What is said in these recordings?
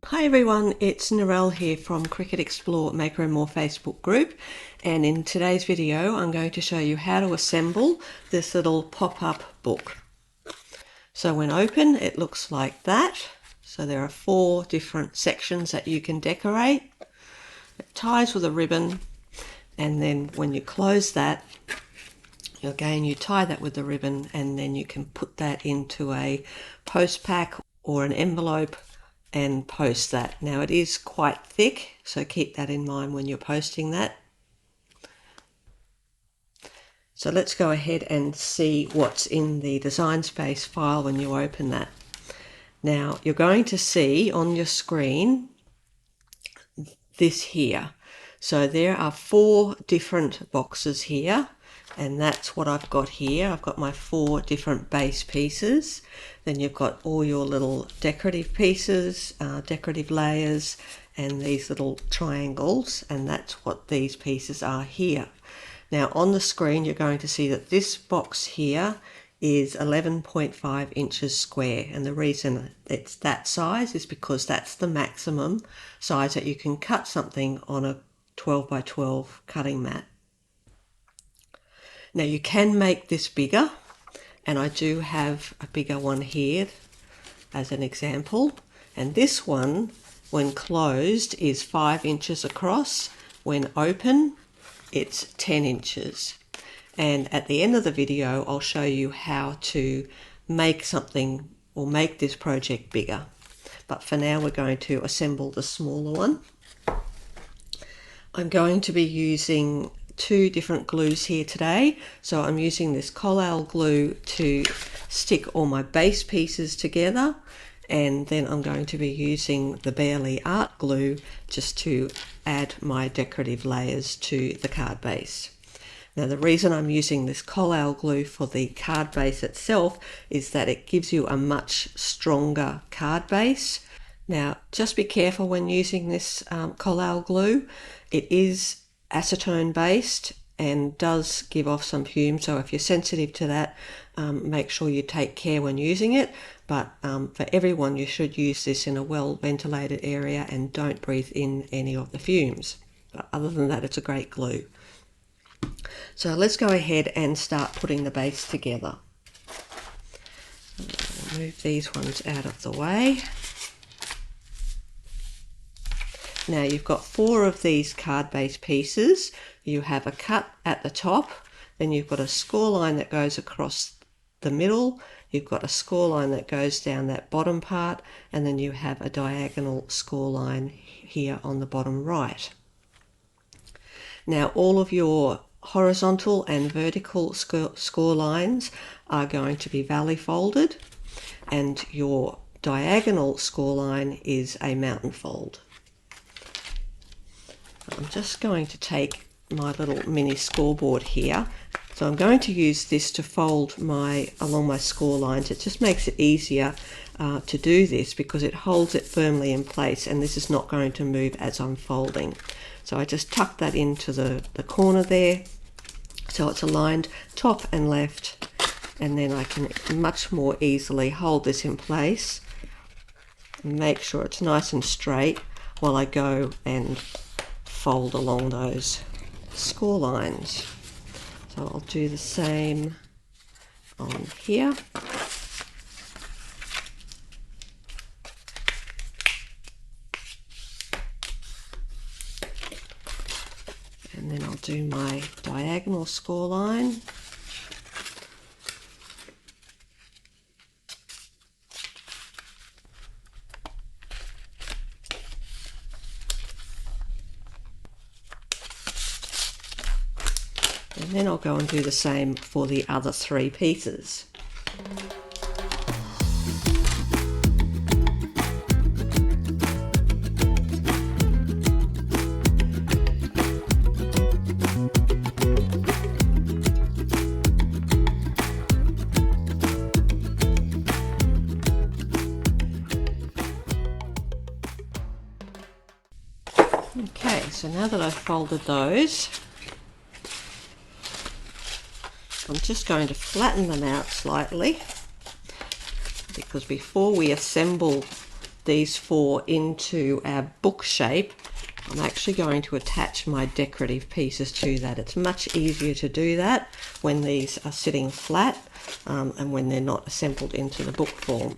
Hi everyone, it's Narelle here from Cricut Explore Maker and More Facebook group, and in today's video I'm going to show you how to assemble this little pop-up book. So when open it looks like that. So there are 4 different sections that you can decorate. It ties with a ribbon, and then when you close that, again you tie that with the ribbon, and then you can put that into a post pack or an envelope and post that. Now it is quite thick, so keep that in mind when you're posting that. So let's go ahead and see what's in the Design Space file when you open that. Now you're going to see on your screen this here. So there are 4 different boxes here, and that's what I've got here. I've got my 4 different base pieces. Then you've got all your little decorative pieces, decorative layers, and these little triangles, and that's what these pieces are here. Now on the screen you're going to see that this box here is 11.5 inches square, and the reason it's that size is because that's the maximum size that you can cut something on a 12 by 12 cutting mat. Now you can make this bigger, and I do have a bigger one here as an example, and this one when closed is 5 inches across. When open it's 10 inches. And at the end of the video I'll show you how to make something or make this project bigger. But for now we're going to assemble the smaller one. I'm going to be using 2 different glues here today. So I'm using this Collal glue to stick all my base pieces together, and then I'm going to be using the Barely Art glue just to add my decorative layers to the card base. Now the reason I'm using this Collal glue for the card base itself is that it gives you a much stronger card base. Now just be careful when using this Collal glue. It is acetone based and does give off some fumes, so if you're sensitive to that, make sure you take care when using it. But for everyone you should use this in a well ventilated area and don't breathe in any of the fumes. But other than that, it's a great glue. So let's go ahead and start putting the base together. Move these ones out of the way. Now you've got 4 of these card base pieces. You have a cut at the top, then you've got a score line that goes across the middle, you've got a score line that goes down that bottom part, and then you have a diagonal score line here on the bottom right. Now all of your horizontal and vertical score lines are going to be valley folded, and your diagonal score line is a mountain fold. I'm just going to take my little mini scoreboard here. So I'm going to use this to fold along my score lines. It just makes it easier to do this because it holds it firmly in place, and this is not going to move as I'm folding. So I just tuck that into the corner there, so it's aligned top and left, and then I can much more easily hold this in place and make sure it's nice and straight while I go and fold along those score lines. So I'll do the same on here. And then I'll do my diagonal score line. And then I'll go and do the same for the other 3 pieces. Okay, so now that I've folded those, I'm just going to flatten them out slightly, because before we assemble these four into our book shape, I'm actually going to attach my decorative pieces to that. It's much easier to do that when these are sitting flat and when they're not assembled into the book form.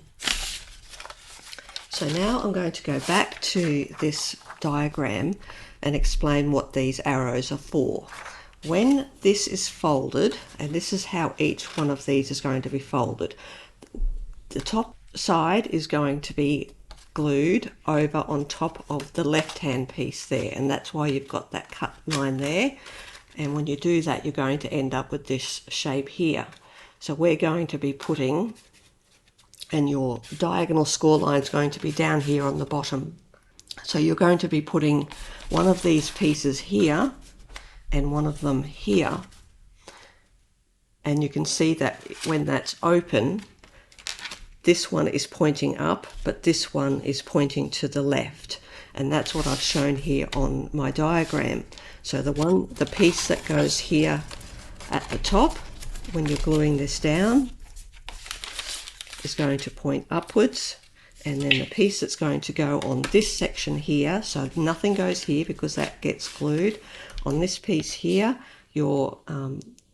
So now I'm going to go back to this diagram and explain what these arrows are for. When this is folded, and this is how each one of these is going to be folded, the top side is going to be glued over on top of the left hand piece there, and that's why you've got that cut line there. And when you do that, you're going to end up with this shape here. So we're going to be putting, and your diagonal score line is going to be down here on the bottom. So you're going to be putting one of these pieces here and one of them here, and you can see that when that's open, this one is pointing up, but this one is pointing to the left. And that's what I've shown here on my diagram. So the piece that goes here at the top, when you're gluing this down, is going to point upwards. And then the piece that's going to go on this section here, so nothing goes here because that gets glued. On this piece here, your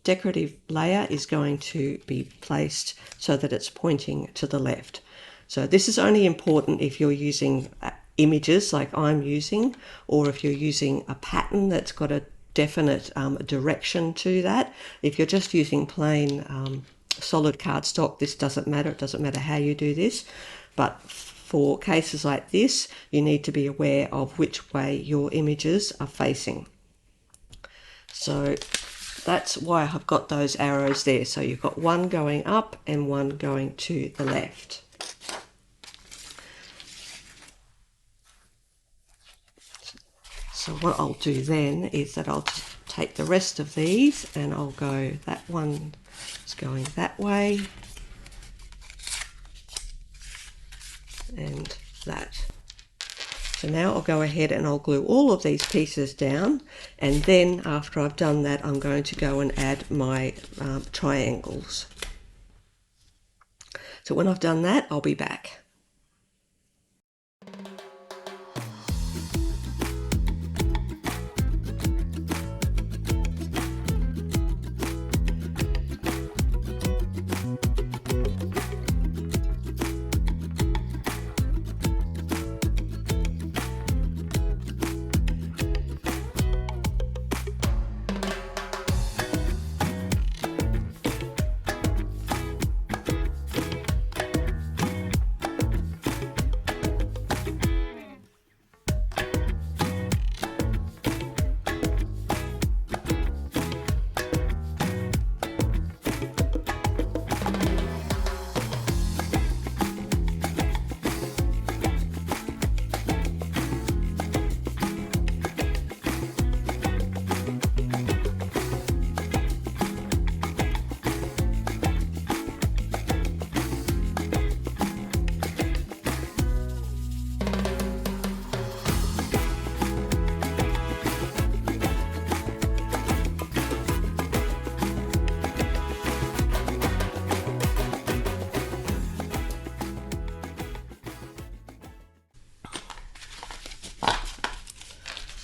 decorative layer is going to be placed so that it's pointing to the left. So this is only important if you're using images like I'm using, or if you're using a pattern that's got a definite direction to that. If you're just using plain solid cardstock, this doesn't matter. It doesn't matter how you do this. But for cases like this, you need to be aware of which way your images are facing. So that's why I've got those arrows there. So you've got one going up and one going to the left. So what I'll do then is that I'll just take the rest of these and I'll go, that one is going that way and that. So now I'll go ahead and I'll glue all of these pieces down, and then after I've done that, I'm going to go and add my triangles. So when I've done that, I'll be back.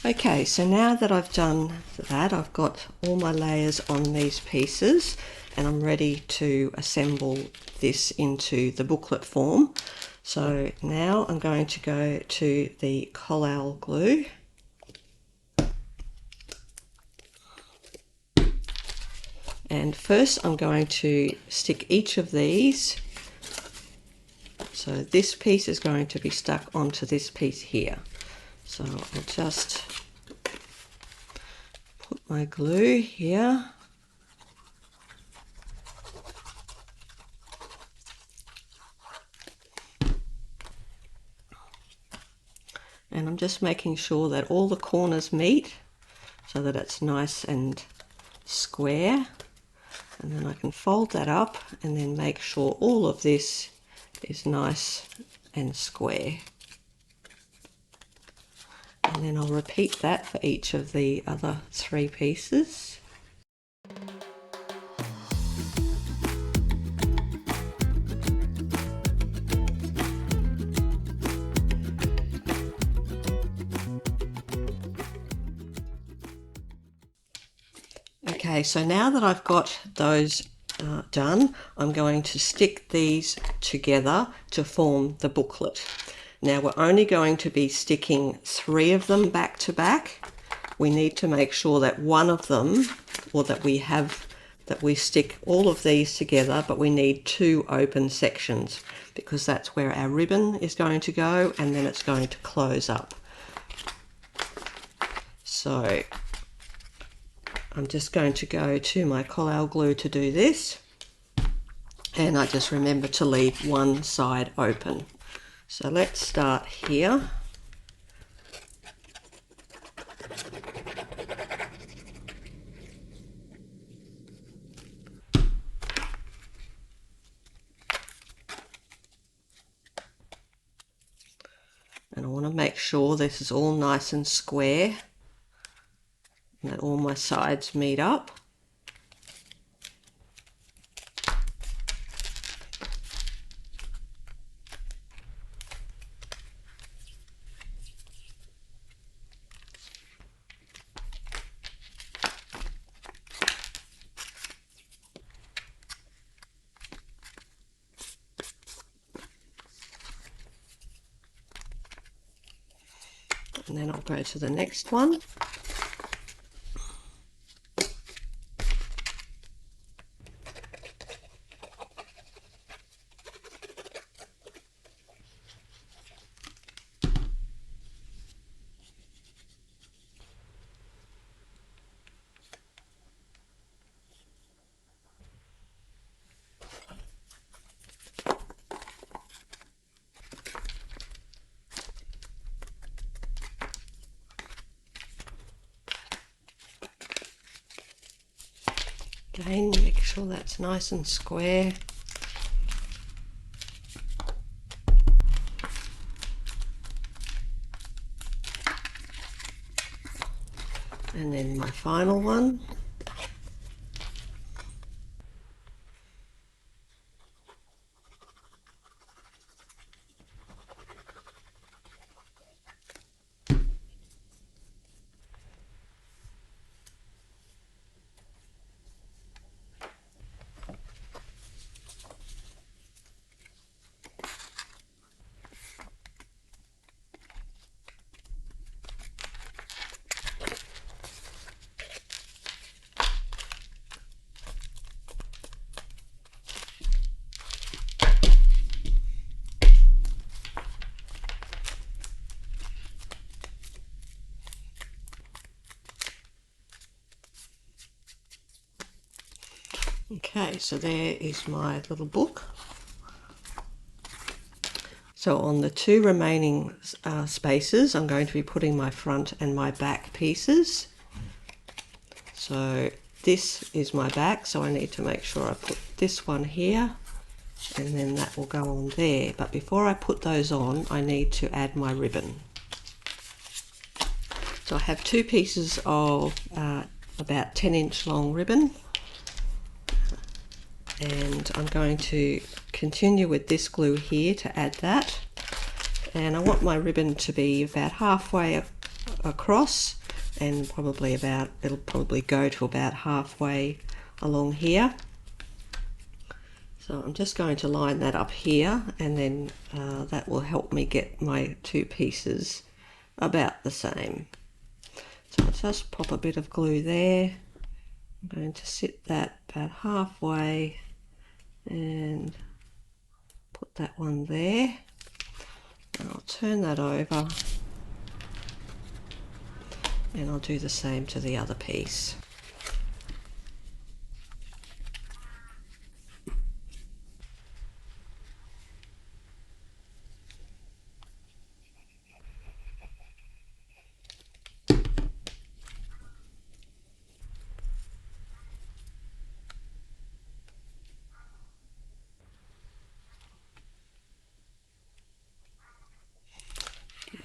Okay, so now that I've done that, I've got all my layers on these pieces and I'm ready to assemble this into the booklet form. So now I'm going to go to the Collal glue. And first I'm going to stick each of these. So this piece is going to be stuck onto this piece here. So I'll just put my glue here. And I'm just making sure that all the corners meet so that it's nice and square. And then I can fold that up and then make sure all of this is nice and square. And then I'll repeat that for each of the other three pieces. Okay, so now that I've got those done, I'm going to stick these together to form the booklet. Now we're only going to be sticking 3 of them back to back. We need to make sure that one of them, or that we stick all of these together, but we need 2 open sections because that's where our ribbon is going to go, and then it's going to close up. So I'm just going to go to my Collal glue to do this, and I just remember to leave one side open. So let's start here. And I want to make sure this is all nice and square and that all my sides meet up. And then I'll go to the next one. Again, make sure that's nice and square. And then my final one. Okay, so there is my little book. So on the 2 remaining spaces, I'm going to be putting my front and my back pieces. So this is my back, so I need to make sure I put this one here, and then that will go on there. But before I put those on, I need to add my ribbon. So I have 2 pieces of about 10-inch long ribbon, and I'm going to continue with this glue here to add that. And I want my ribbon to be about halfway across, and it'll probably go to about halfway along here. So I'm just going to line that up here, and then that will help me get my 2 pieces about the same. So I'll just pop a bit of glue there. I'm going to sit that about halfway and put that one there. And I'll turn that over, and I'll do the same to the other piece.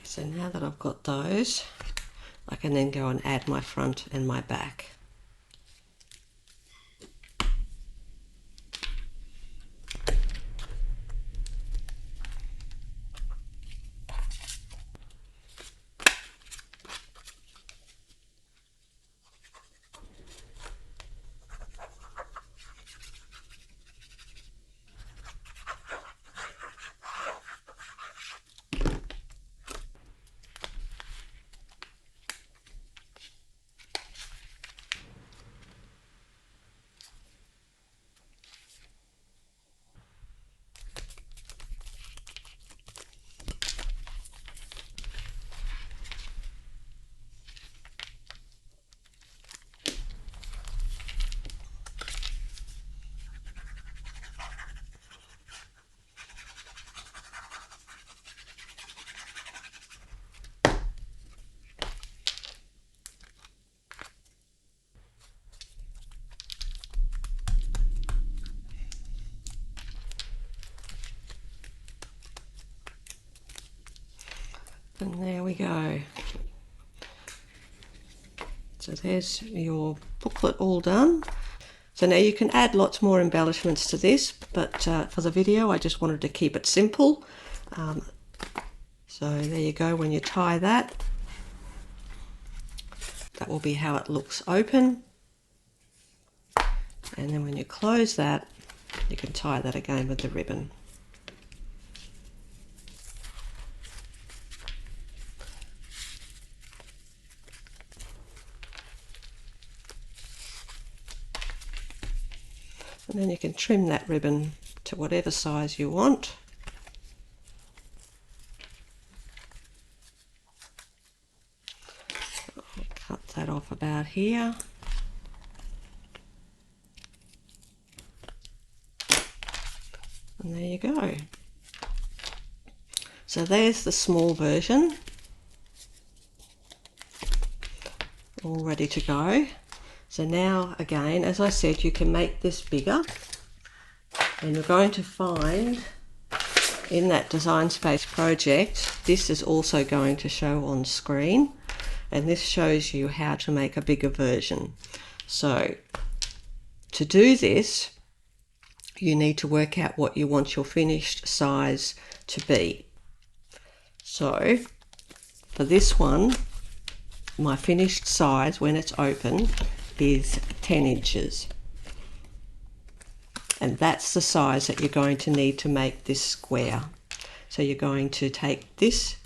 So now that I've got those, I can then go and add my front and my back. And there we go. So there's your booklet all done. So now you can add lots more embellishments to this, but for the video I just wanted to keep it simple. So there you go. When you tie that, that will be how it looks open. And then when you close that, you can tie that again with the ribbon. And then you can trim that ribbon to whatever size you want. I'll cut that off about here. And there you go. So there's the small version, all ready to go. So now again, as I said, you can make this bigger, and you're going to find in that Design Space project, this is also going to show on screen, and this shows you how to make a bigger version. So to do this, you need to work out what you want your finished size to be. So for this one, my finished size when it's open is 10 inches. And that's the size that you're going to need to make this square. So you're going to take this,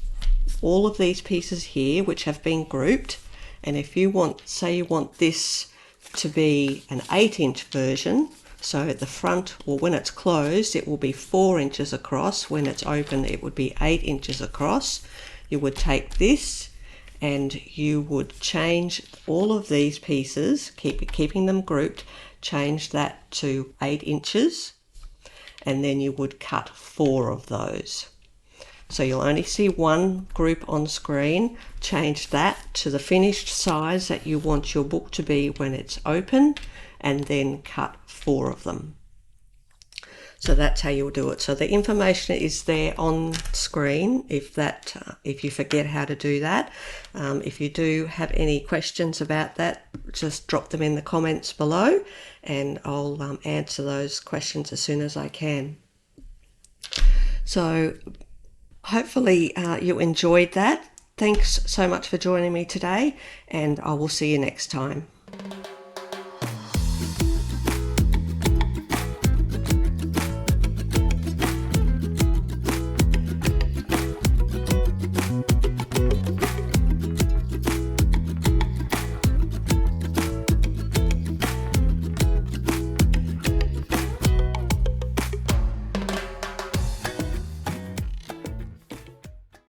all of these pieces here, which have been grouped, and if you want, say you want this to be an 8-inch version, so at the front, or when it's closed, it will be 4 inches across. When it's open, it would be 8 inches across. You would take this and you would change all of these pieces, keeping them grouped, change that to 8 inches, and then you would cut 4 of those. So you'll only see one group on screen. Change that to the finished size that you want your book to be when it's open, and then cut 4 of them. So that's how you'll do it. So the information is there on screen if you forget how to do that. If you do have any questions about that, just drop them in the comments below, and I'll answer those questions as soon as I can. So hopefully you enjoyed that. Thanks so much for joining me today, and I will see you next time.